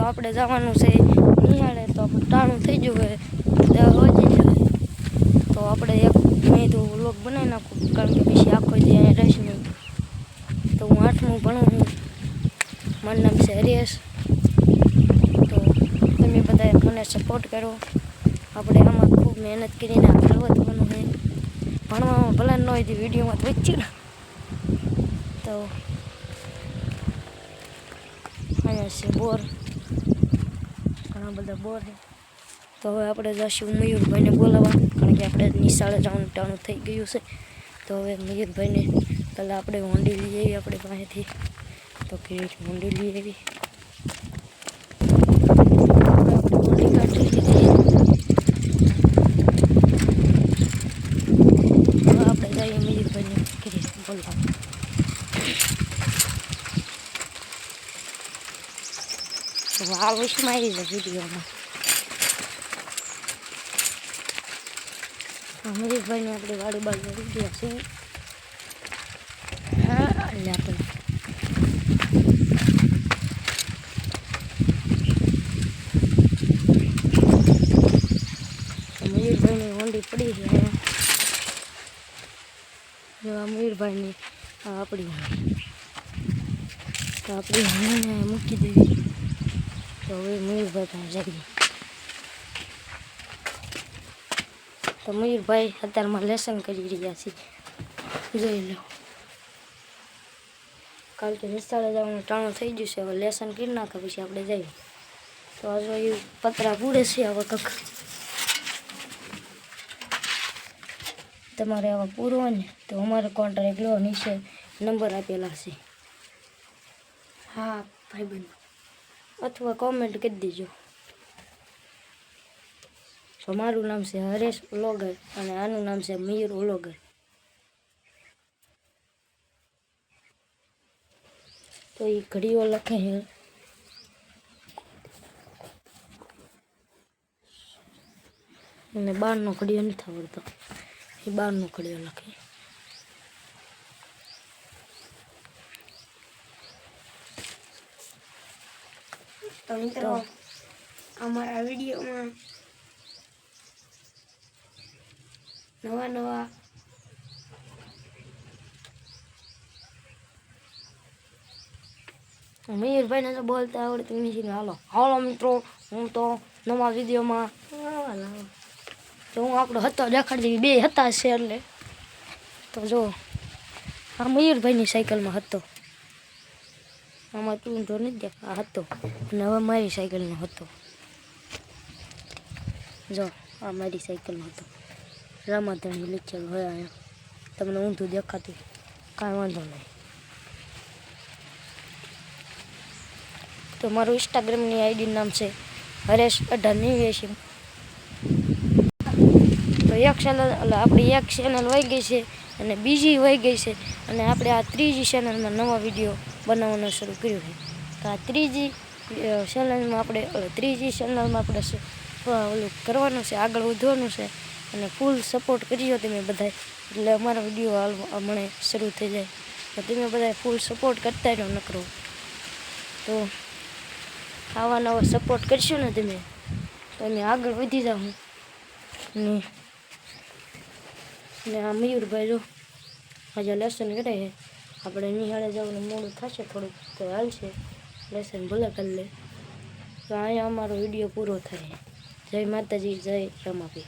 આપણે જવાનું છે નિહાળે, તો આપણું ટાણું થઈ ગયું હોય 10 વાગી જાય. તો આપણે એક મેં તો વ્લોગ બનાવી નાખું, કારણ કે પછી આખો દી અહીંયા રહીશ નહીં. તો હું 8મું ભણું છું, મારું નામ છે હરેશ. તો તમે બધા મને સપોર્ટ કરો. આપણે આમાં ખૂબ મહેનત કરીને આગળ વધવાનું છે. ભણવામાં ભલે ન હોય તો વિડીયોમાં તો વચ્ચે ને. તો અહીંયા છે બોર, ઘણા બધા બોર છે. તો હવે આપણે જઈશું મયુરભાઈને બોલાવવા, કારણ કે આપણે નિશાળે જવાનું ટાણું થઈ ગયું છે. તો હવે મયુરભાઈને પહેલાં આપણે હોંડી લઈ આવી આપણે પાસેથી. તો કે હોંડી લઈ આવી, હોંડી કાઢી લીધી. આપણે જઈએ મયુરભાઈને કરી બોલાવવા. આ વશમાં આવી જાય વિડીયોમાં. મયુરભાઈને આપણે વાડી બાજુ આવી ગયા છીએ. હા એટલે આપણે મયુરભાઈની હોંડી પડી છે. મયુરભાઈની આપણી હોંડીને મૂકી દેવી. તો હવે મયુરભાઈ પાસે જઈએ. તો મયુરભાઈ અત્યારમાં લેસન કરી રહ્યા છે, જોઈ લો. કારણ કે નિશાળે જવાનું ટાણું થઈ ગયું છે. હવે લેસન કરી નાખે પછી આપણે જઈએ. તો આ જો એ પતરા પૂરે છે. હવે કંઈક તમારે આવા પૂરો હોય ને તો અમારે કોન્ટ્રાક્ટ લો, નીચે નંબર આપેલા છે. હા ભાઈબંધ, અથવા કોમેન્ટ કરી દેજો. તો મારું નામ છે હરેશ વ્લોગર અને આનું નામ છે મયુર વ્લોગર. તો એ ઘડીઓ લખે છે, અને 12નો ઘડીઓ નથી આવડતો, એ 12નો ઘડીઓ લખે. તો મિત્રો અમારા વિડીયોમાં નવા મયુરભાઈને તો બોલતા આવડતું નથી. હાલો મિત્રો, હું તો નવા વિડીયોમાં તો હું આપણો હતો દેખાડી દેવી. 2 હતા છે એટલે. તો જો આ મયુરભાઈની સાયકલમાં હતો, આમાં તું તો નથી દેખા, આ હતો. અને હવે મારી સાયકલનો હતો. જો આ મારી સાયકલનો હતો. રામાધણી લીચેલ હોય અહીંયા. તમને ઊંધું દેખાતું, કાંઈ વાંધો નહીં. તો મારું ઇન્સ્ટાગ્રામની આઈડીનું નામ છે હરેશ1889. તો એક ચેનલ એટલે આપણી એક ચેનલ વહી ગઈ છે અને બીજી વહી ગઈ છે, અને આપણે આ ત્રીજી ચેનલમાં નવા વિડીયો બનાવવાનું શરૂ કર્યું છે. તો આ ત્રીજી ચેનલમાં આપણે ઓલું કરવાનું છે, આગળ વધવાનું છે. અને ફૂલ સપોર્ટ કરજો તમે બધા, એટલે અમારા વિડીયો હમણાં શરૂ થઈ જાય. તો તમે બધા ફૂલ સપોર્ટ કરતા રહો નકરો. તો આવા નવા સપોર્ટ કરશો ને તમે, તો અમે આગળ વધી જાઉં. ને આ મયુરભાઈ જો આજે લેસન કરે છે. આપણે નિહાળે જવાનું મોડું થશે થોડુંક, તો હાલશે, લેસન ભલે કરી લે. તો અહીંયા અમારો વિડીયો પૂરો થાય. જય માતાજી, જય રમાપી.